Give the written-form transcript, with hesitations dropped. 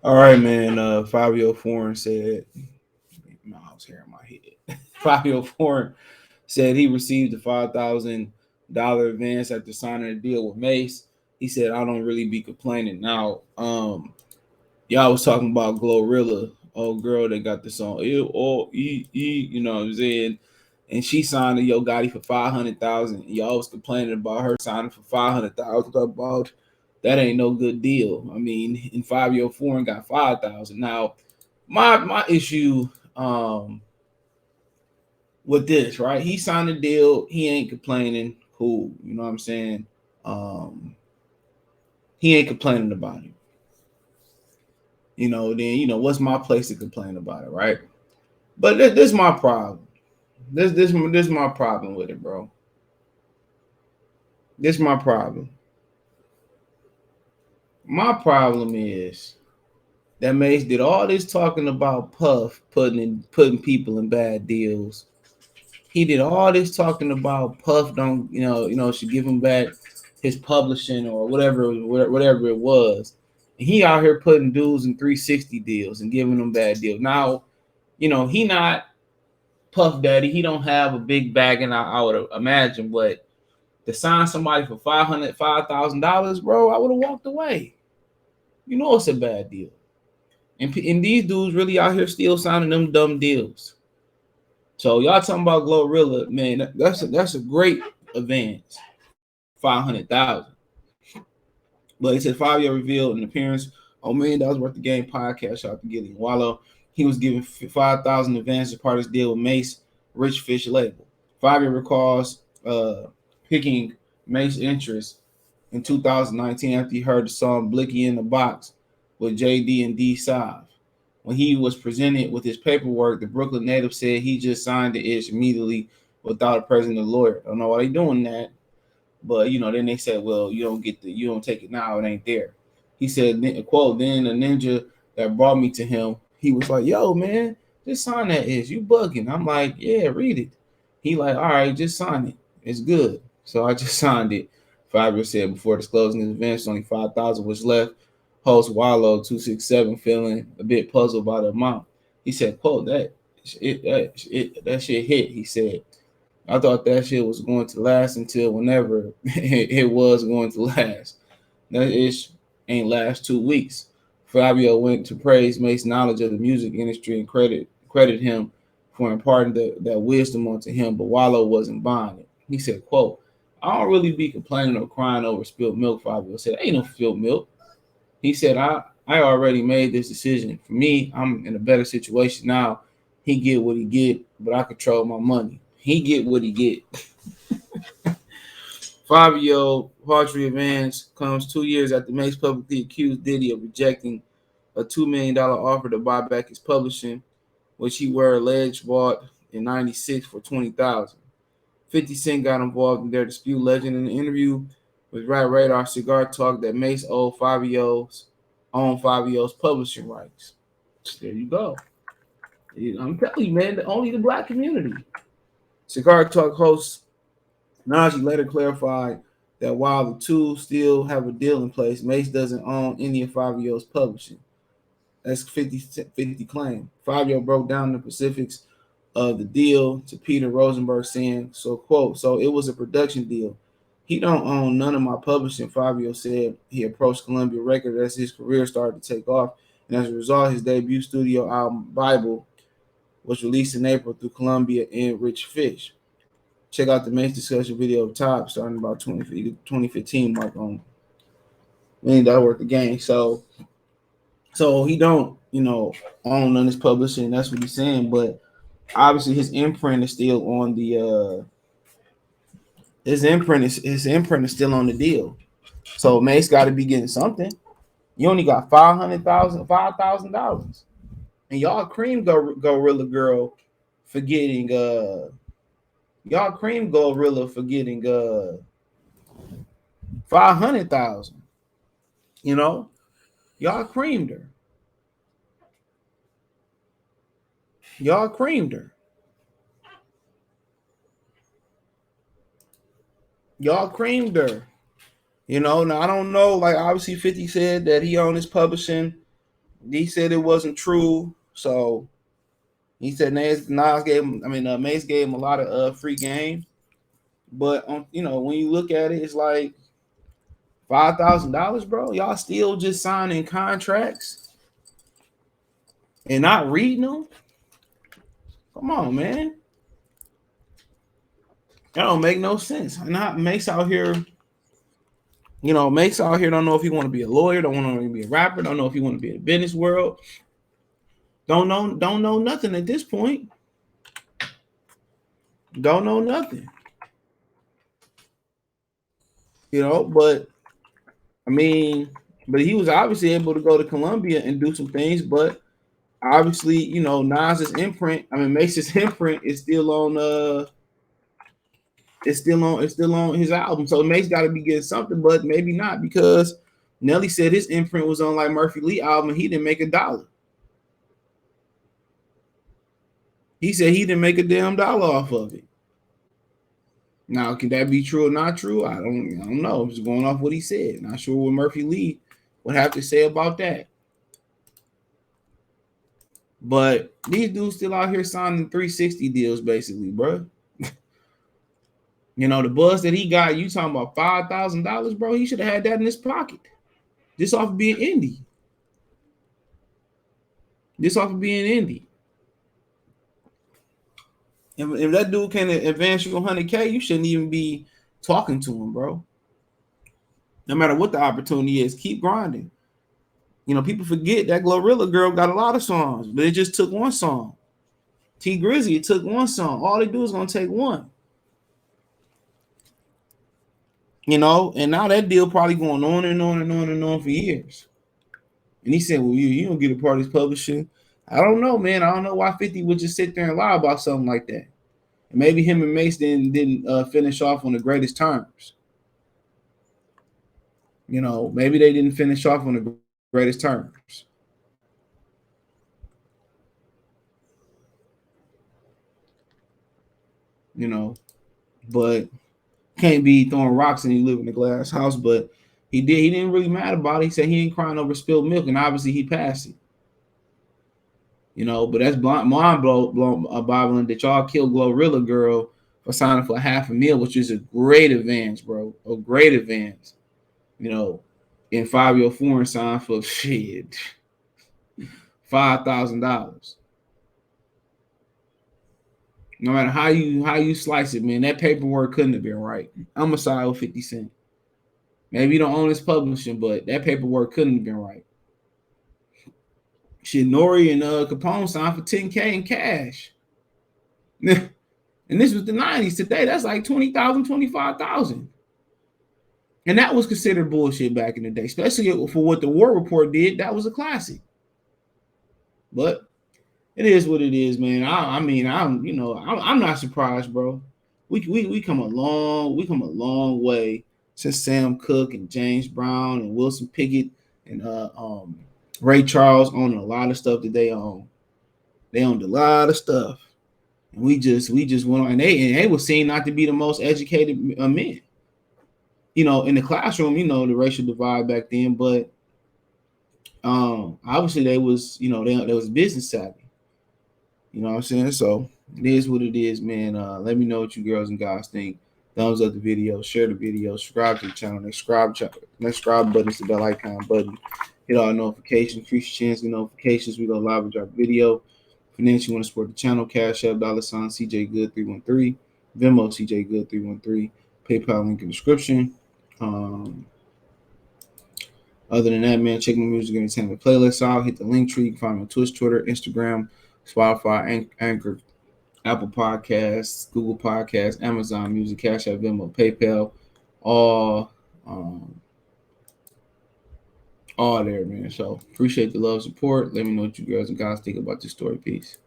All right, man. Fivio Foreign said, no, I was hearing my head. Fivio Foreign said he received a $5,000 advance after signing a deal with Mase. He said, I don't really be complaining. Now, y'all was talking about Glorilla, old girl that got the song, you know what I'm saying? And she signed to Yo Gotti for 500,000. Y'all was complaining about her signing for 500,000. About that ain't no good deal. I mean, in 5 year foreign got 5,000. Now, my issue with this, right? He signed a deal. He ain't complaining. Cool. You know what I'm saying? Um, he ain't complaining about it. Then what's my place to complain about it, right? But this is my problem. This my problem with it, bro. This my problem. My problem is that Mase did all this talking about Puff putting people in bad deals. He did all this talking about Puff don't should give him back his publishing or whatever it was. And he out here putting dudes in 360 deals and giving them bad deals. Now, he not Puff Daddy. He don't have a big bag, and I would imagine, but to sign somebody for $5,000, bro, I would have walked away. You know it's a bad deal. And these dudes really out here still signing them dumb deals. So y'all talking about Glorilla, man, that's a great advance. 500,000. But it said 5 year revealed an appearance on $1 million worth of game podcast. Shout out to Gilly and Wallow. He was given 5,000 advance as part of his deal with Mase, Rich Fish label. 5 year recalls picking Mase interest in 2019 after he heard the song Blicky in the Box with JD and D Sav. When he was presented with his paperwork, the Brooklyn native said he just signed the ish immediately without a present lawyer. I don't know why they doing that, but then they said, well, you don't take it now, it ain't there. He said, quote, then a ninja that brought me to him, he was like, yo, man, just sign that ish. You bugging. I'm like, yeah, read it. He like, all right, just sign it. It's good. So I just signed it. Fivio said before disclosing his advance, only 5,000 was left. Host Wallow 267 feeling a bit puzzled by the amount. He said, quote, that shit hit. He said, I thought that shit was going to last until whenever it was going to last. That ish ain't last 2 weeks. Fabio went to praise Mace's knowledge of the music industry and credit him for imparting that wisdom onto him, but Wallow wasn't buying it. He said, quote, I don't really be complaining or crying over spilled milk, Fabio said. Ain't no spilled milk. He said, I already made this decision. For me, I'm in a better situation now. He get what he get, but I control my money. He get what he get. 5 year Hawtrey advance comes 2 years after Mase publicly accused Diddy of rejecting a $2 million offer to buy back his publishing, which he were alleged bought in '96 for $20,000. 50 Cent got involved in their dispute. Legend in an interview with Rat Radar Cigar Talk that Mase owed Fivio's publishing rights. There you go. I'm telling you, man, only the black community. Cigar Talk host Najee later clarified that while the two still have a deal in place, Mase doesn't own any of Fivio's publishing. That's 50 claim. Fivio broke down the specifics of the deal to Peter Rosenberg, saying, so quote, so it was a production deal. He don't own none of my publishing, Fivio said. He approached Columbia Records as his career started to take off, and as a result, his debut studio album, Bible, was released in April through Columbia and Rich Fish. Check out the Mase discussion video of Top starting about 2015 mark on $1 million worth of game. So he don't, own none of his publishing. That's what he's saying. But obviously his imprint is still on the his imprint is still on the deal. So Mase got to be getting something. You only got $5,000, and y'all cream Gorilla Girl for getting y'all cream Gorilla for getting 500,000. Y'all creamed her. Y'all creamed her. Y'all creamed her. Now I don't know. Like obviously, 50 said that he owned his publishing, He said it wasn't true. So he said Mase gave him a lot of free game. But when you look at it, it's like $5,000, bro. Y'all still just signing contracts and not reading them. Come on, man. That don't make no sense. Not Mase out here. Mase out here don't know if he want to be a lawyer, don't want to be a rapper, don't know if he want to be in the business world. Don't know nothing at this point. Don't know nothing. But I mean, but he was obviously able to go to Columbia and do some things, but obviously, Nas's imprint, Mace's imprint is still on it's still on his album. So Mace got to be getting something, but maybe not, because Nelly said his imprint was on like Murphy Lee album and he didn't make a dollar. He said he didn't make a damn dollar off of it. Now, can that be true or not true? I don't know. I'm just going off what he said. Not sure what Murphy Lee would have to say about that. But these dudes still out here signing 360 deals, basically, bro. The buzz that he got, you talking about $5,000, bro? He should have had that in his pocket. Just off of being indie. If that dude can advance you 100K, you shouldn't even be talking to him, bro. No matter what the opportunity is, keep grinding. People forget that Glorilla Girl got a lot of songs, but it just took one song. T Grizzy, it took one song. All they do is gonna take one. And now that deal probably going on and on and on and on for years. And he said, well, you don't get a part of this publishing. I don't know, man. I don't know why 50 would just sit there and lie about something like that. And maybe him and Mase didn't finish off on the greatest terms. Maybe they didn't finish off on the greatest terms. But can't be throwing rocks and you live in a glass house. But he didn't really mad about it. He said he ain't crying over spilled milk, and obviously he passed it. But that's mind-boggling that y'all killed Glorilla Girl for signing for $500,000, which is a great advance, bro. A great advance. And Fivio Foreign signed for shit $5,000. No matter how you slice it, man, that paperwork couldn't have been right. I'm a side with 50 Cent. Maybe you don't own his publishing, but that paperwork couldn't have been right. Shit, Nori and Capone signed for $10K in cash. And this was the 90s. Today, that's like 20,000, 25,000. And that was considered bullshit back in the day, especially for what the War Report did. That was a classic. But it is what it is, man. I'm not surprised, bro. We come a long way since Sam Cooke and James Brown and Wilson Pickett and Ray Charles owning a lot of stuff that they own. They owned a lot of stuff, and we just went on. And they were seen not to be the most educated men. In the classroom, the racial divide back then, but obviously they was business savvy. You know what I'm saying? So it is what it is, man. Let me know what you girls and guys think. Thumbs up the video, share the video, subscribe to the channel. Next subscribe button is the bell icon button. Hit all notifications, increase your chance of notifications. We go live and drop video. Finance, you want to support the channel, Cash App, $ CJ Good 313, Venmo CJ Good 313, PayPal link in the description. Other than that, man, check my music and entertainment playlist out. Hit the link tree. You can find me on Twitch, Twitter, Instagram, Spotify, Anchor, Apple Podcasts, Google Podcasts, Amazon Music, Cash App, Venmo, PayPal, all there, man. So appreciate the love, support. Let me know what you girls and guys think about this story. Peace.